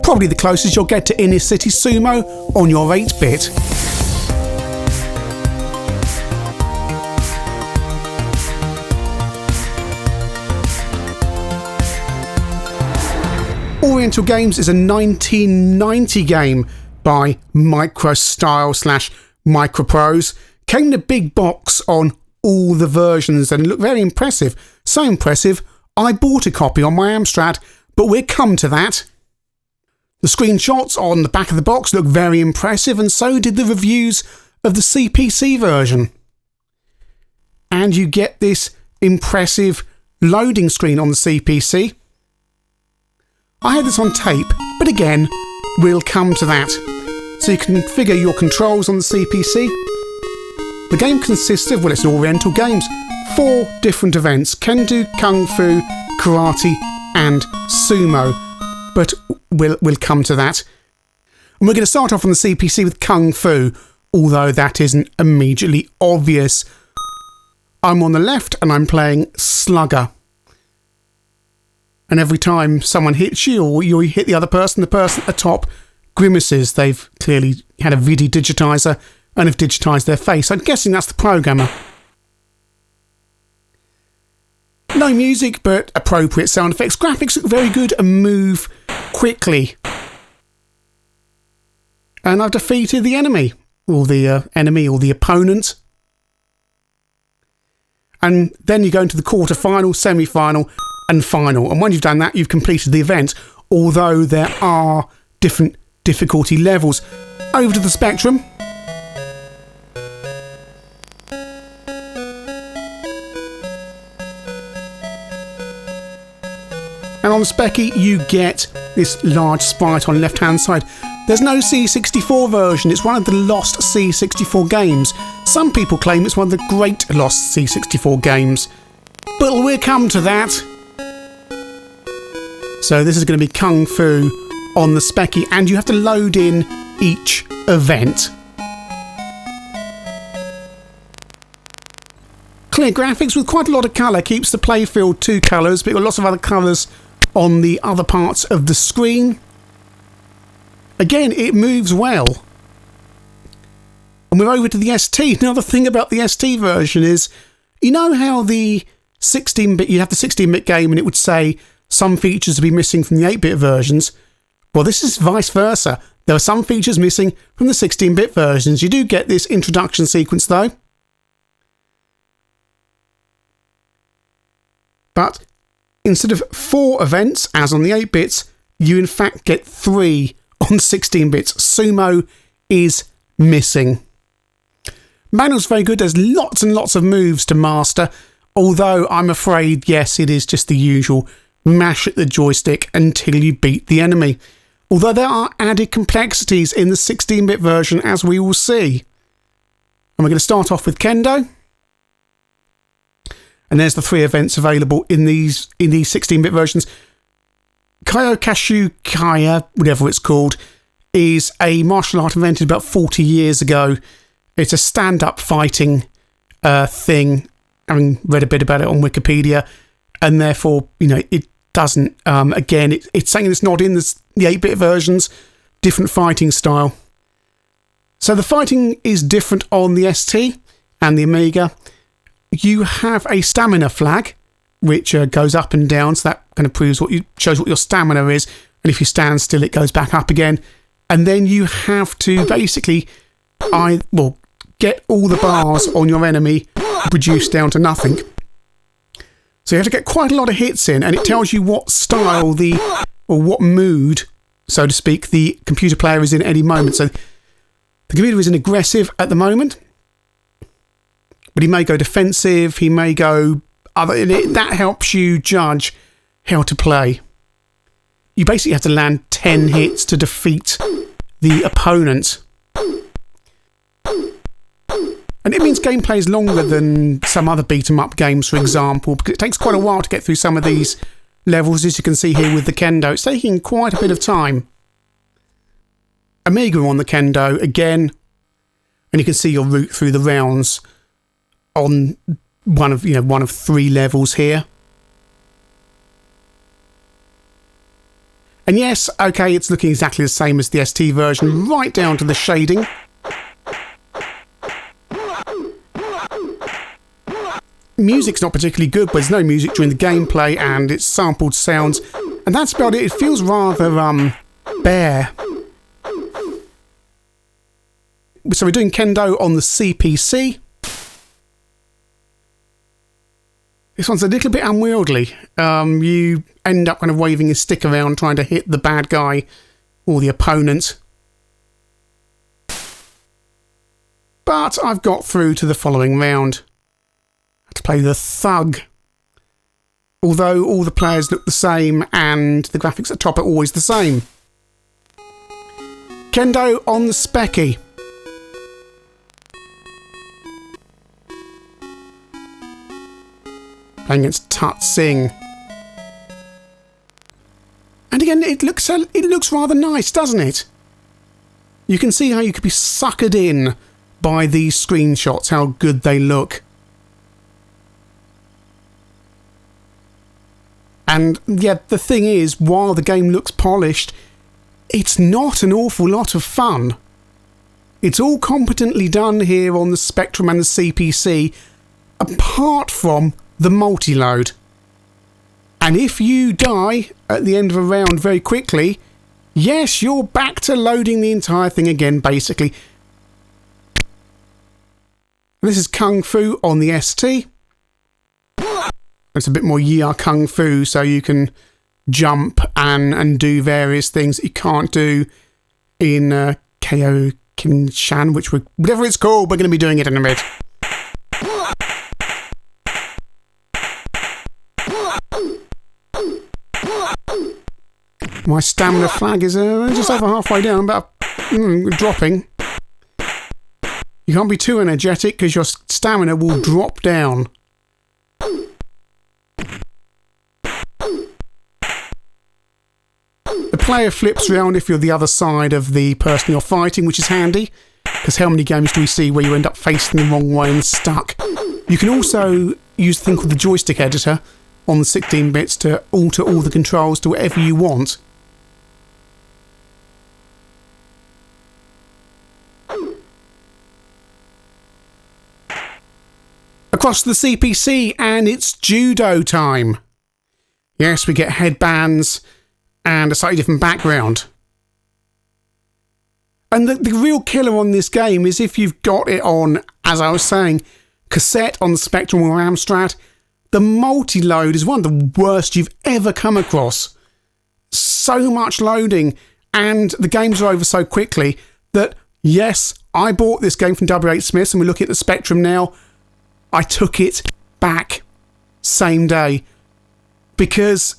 Probably the closest you'll get to Inner City Sumo on your 8-bit. Oriental Games is a 1990 game by Microstyle / Microprose. Came in a big box on all the versions and looked very impressive. So impressive, I bought a copy on my Amstrad, but we'll come to that. The screenshots on the back of the box look very impressive, and so did the reviews of the CPC version. And you get this impressive loading screen on the CPC. I had this on tape, but again, we'll come to that. So you can configure your controls on the CPC. The game consists of, well, it's Oriental Games, 4 different events: Kendo, Kung Fu, Karate and Sumo. But we'll come to that. And we're going to start off on the CPC with Kung Fu, although that isn't immediately obvious. I'm on the left and I'm playing Slugger. And every time someone hits you or you hit the person at the top grimaces. They've clearly had a VD digitizer and have digitized their face. I'm guessing that's the programmer. No music, but appropriate sound effects. Graphics look very good and move quickly. And I've defeated the enemy, or the opponent. And then you go into the quarter-final, semi-final and final. And when you've done that, you've completed the event, although there are different difficulty levels. Over to the Spectrum. And on the Specky, you get this large sprite on the left-hand side. There's no C64 version. It's one of the lost C64 games. Some people claim it's one of the great lost C64 games. But we'll come to that. So this is going to be Kung Fu on the Specky, and you have to load in each event. Clear graphics with quite a lot of colour. Keeps the playfield 2 colours, but you've got lots of other colours on the other parts of the screen. Again, it moves well. And we're over to the ST. Another thing about the ST version is, you know how the 16-bit, you have the 16-bit game and it would say some features would be missing from the 8-bit versions? Well, this is vice versa. There are some features missing from the 16-bit versions. You do get this introduction sequence though. But instead of 4 events, as on the 8-bits, you in fact get 3 on 16 bits. Sumo is missing. Manual's very good. There's lots and lots of moves to master, although I'm afraid, yes, it is just the usual mash at the joystick until you beat the enemy. Although there are added complexities in the 16-bit version, as we will see. And we're going to start off with Kendo. And there's the 3 events available in these 16-bit versions. Kyokushu Kaya, whatever it's called, is a martial art invented about 40 years ago. It's a stand-up fighting thing, having read a bit about it on Wikipedia, and therefore, you know, it doesn't, again, it's something that's not in the 8-bit versions, different fighting style. So the fighting is different on the ST and the Amiga. You have a stamina flag, which goes up and down, so that kind of shows what your stamina is, and if you stand still it goes back up again. And then you have to basically get all the bars on your enemy reduced down to nothing. So you have to get quite a lot of hits in, and it tells you what style or what mood, so to speak, the computer player is in at any moment. So the computer is in aggressive at the moment, but he may go defensive, he may go other, and that helps you judge how to play. You basically have to land 10 hits to defeat the opponent. And it means gameplay is longer than some other beat-em-up games, for example, because it takes quite a while to get through some of these levels, as you can see here with the Kendo. It's taking quite a bit of time. Amiga on the Kendo again, and you can see your route through the rounds on one of 3 levels here. And yes, okay, it's looking exactly the same as the ST version, right down to the shading. Music's not particularly good, but there's no music during the gameplay, and it's sampled sounds, and that's about it. It feels rather, bare. So we're doing Kendo on the CPC. This one's a little bit unwieldy. You end up kind of waving your stick around trying to hit the bad guy or the opponent. But I've got through to the following round. I had to play the thug. Although all the players look the same and the graphics at the top are always the same. Kendo on the Specky. Playing against Tut Singh. And again, it looks rather nice, doesn't it? You can see how you could be suckered in by these screenshots, how good they look. And yet the thing is, while the game looks polished, it's not an awful lot of fun. It's all competently done here on the Spectrum and the CPC, apart from the multi-load. And if you die at the end of a round very quickly, yes, you're back to loading the entire thing again, basically. This is Kung Fu on the ST. It's a bit more Yi Kung Fu, so you can jump and do various things that you can't do in KO Kinshan, which whatever it's called, we're going to be doing it in a minute. My stamina flag is just over halfway down, but dropping. You can't be too energetic because your stamina will drop down. The player flips around if you're the other side of the person you're fighting, which is handy, because how many games do we see where you end up facing the wrong way and stuck? You can also use a thing called the joystick editor on the 16 bits to alter all the controls to whatever you want. Across the CPC, and it's judo time. Yes, we get headbands and a slightly different background. And the real killer on this game is if you've got it on, as I was saying, cassette on the Spectrum or Amstrad, the multi-load is one of the worst you've ever come across. So much loading, and the games are over so quickly that, yes, I bought this game from W.H. Smith's, and we're looking at the Spectrum now. I took it back same day because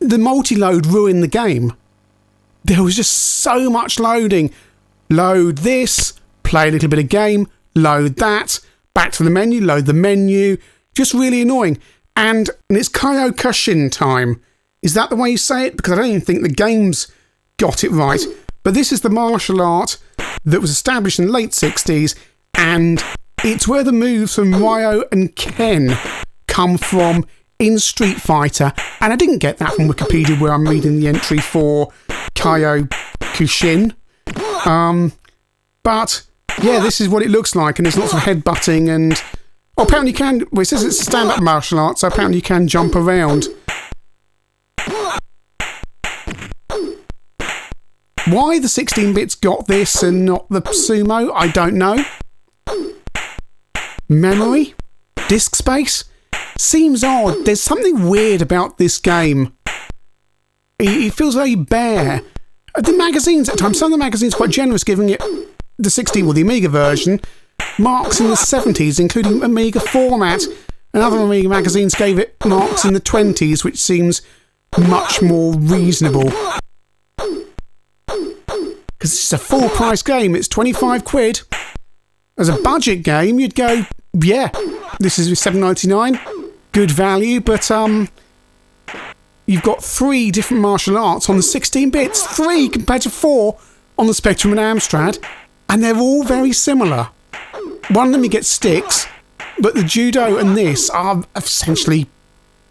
the multi-load ruined the game. There was just so much loading. Load this, play a little bit of game, load that, back to the menu, load the menu. Just really annoying. And it's Kyokushin time. Is that the way you say it? Because I don't even think the game's got it right. But this is the martial art that was established in the late 60s, and it's where the moves from Ryo and Ken come from in Street Fighter. And I didn't get that from Wikipedia, where I'm reading the entry for Kyokushin. But yeah, this is what it looks like, and there's lots of headbutting and... Oh, apparently you can... Well, it says it's stand-up martial arts, so apparently you can jump around. Why the 16-bits got this and not the sumo, I don't know. Memory? Disk space? Seems odd. There's something weird about this game. It feels very bare. The magazines at times, some of the magazines are quite generous, giving it the 16 or the Amiga version marks in the 70s, including Amiga format, and other Amiga magazines gave it marks in the 20s, which seems much more reasonable. Because it's a full price game, it's 25 quid. As a budget game, you'd go, yeah, this is $7.99, good value, but you've got 3 different martial arts on the 16 bits, 3 compared to 4 on the Spectrum and Amstrad, and they're all very similar. One of them you get sticks, but the judo and this are essentially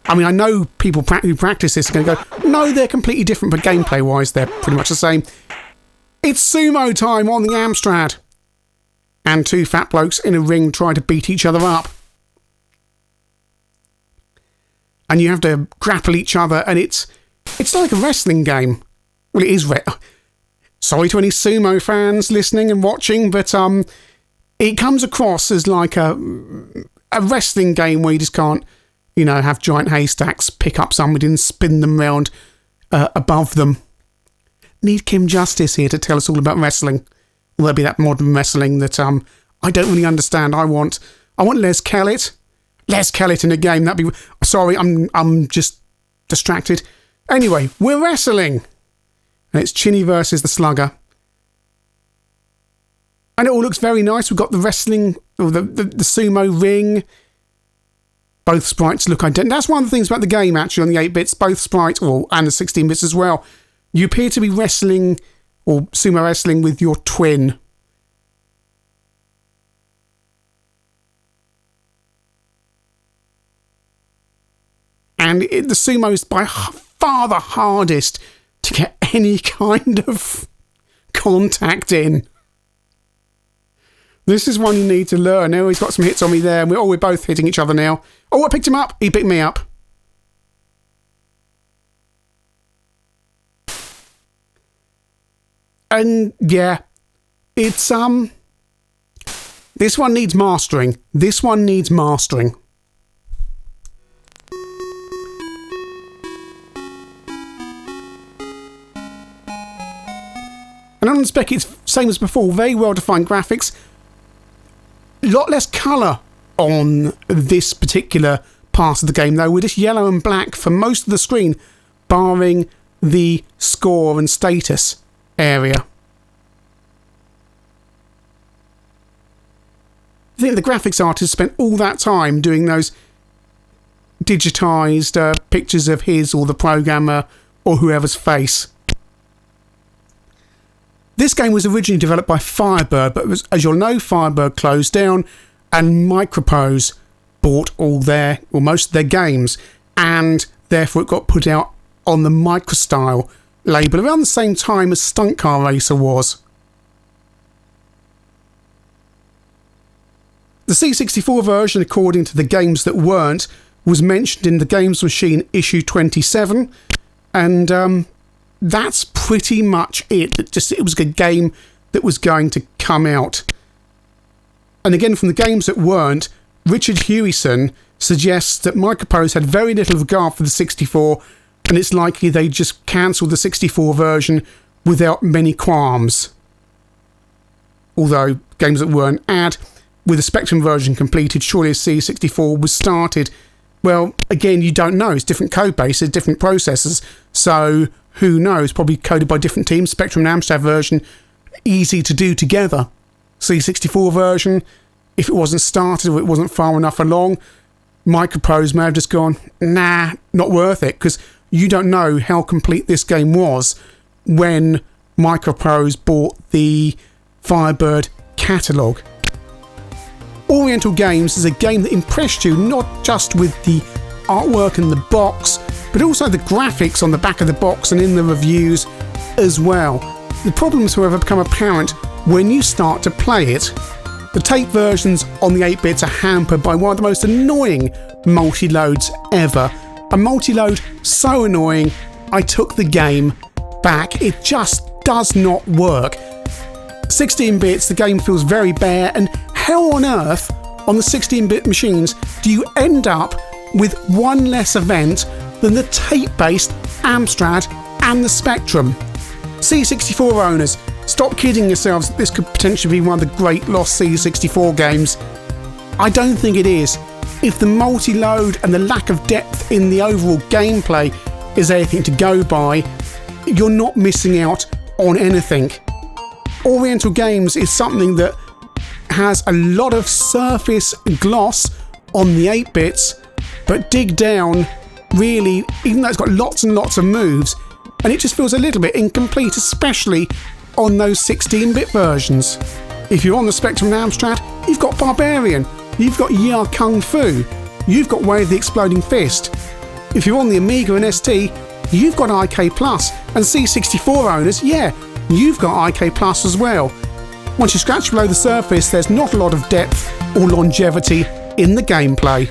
I mean, I know people who practice this are going to go, no, they're completely different, but gameplay-wise, they're pretty much the same. It's sumo time on the Amstrad. And two fat blokes in a ring try to beat each other up. And you have to grapple each other, and it's like a wrestling game. Well, it is. Sorry to any sumo fans listening and watching, but it comes across as like a wrestling game where you just can't, have giant haystacks, pick up somebody and spin them round above them. Need Kim Justice here to tell us all about wrestling. Will there be that modern wrestling that I don't really understand? I want Les Kellett. Les Kellett in a game. That'd be. Sorry, I'm just distracted. Anyway, we're wrestling. And it's Chinny versus the Slugger. And it all looks very nice. We've got the wrestling, or the sumo ring. Both sprites look identical. That's one of the things about the game, actually, on the 8-bits. Both sprites, and the 16-bits as well. You appear to be wrestling, or sumo wrestling, with your twin. And the sumo is by far the hardest to get any kind of contact in. This is one you need to learn. Now he's got some hits on me there. We're both hitting each other now. Oh, I picked him up. He picked me up. And yeah, it's this one needs mastering. And on the spec, it's same as before, very well-defined graphics. A lot less colour on this particular part of the game, though. We're just yellow and black for most of the screen, barring the score and status area. I think the graphics artist spent all that time doing those digitised pictures of his or the programmer or whoever's face. This game was originally developed by Firebird, but as you'll know, Firebird closed down and Microprose bought most of their games, and therefore it got put out on the Microstyle label around the same time as Stunt Car Racer was. The C64 version, according to the Games That Weren't, was mentioned in the Games Machine issue 27, and that's pretty much it. It was a game that was going to come out. And again, from the Games That Weren't, Richard Hewison suggests that Microprose had very little regard for the 64, and it's likely they just cancelled the 64 version without many qualms. Although Games That Weren't add, with the Spectrum version completed, surely a C64 was started. Well, again, you don't know. It's different code bases, different processors, so who knows? Probably coded by different teams. Spectrum and Amstrad version, easy to do together. C64 version, if it wasn't started or it wasn't far enough along, Microprose may have just gone, nah, not worth it, because you don't know how complete this game was when Microprose bought the Firebird catalogue. Oriental Games is a game that impressed you not just with the artwork and the box, but also the graphics on the back of the box and in the reviews as well. The problems, however, become apparent when you start to play it. The tape versions on the 8-bits are hampered by one of the most annoying multi-loads ever. A multi-load so annoying, I took the game back. It just does not work. 16 bits, the game feels very bare, and how on earth, on the 16-bit machines, do you end up with one less event than the tape-based Amstrad and the Spectrum? C64 owners, stop kidding yourselves that this could potentially be one of the great lost C64 games. I don't think it is. If the multi-load and the lack of depth in the overall gameplay is anything to go by, you're not missing out on anything. Oriental Games is something that has a lot of surface gloss on the 8-bits, but dig down, really, even though it's got lots and lots of moves, and it just feels a little bit incomplete, especially on those 16-bit versions. If you're on the Spectrum and Amstrad, you've got Barbarian, you've got Ya Kung Fu, you've got Way of the Exploding Fist. If you're on the Amiga and ST, you've got IK Plus, and C64 owners, yeah, you've got IK Plus as well. Once you scratch below the surface, there's not a lot of depth or longevity in the gameplay.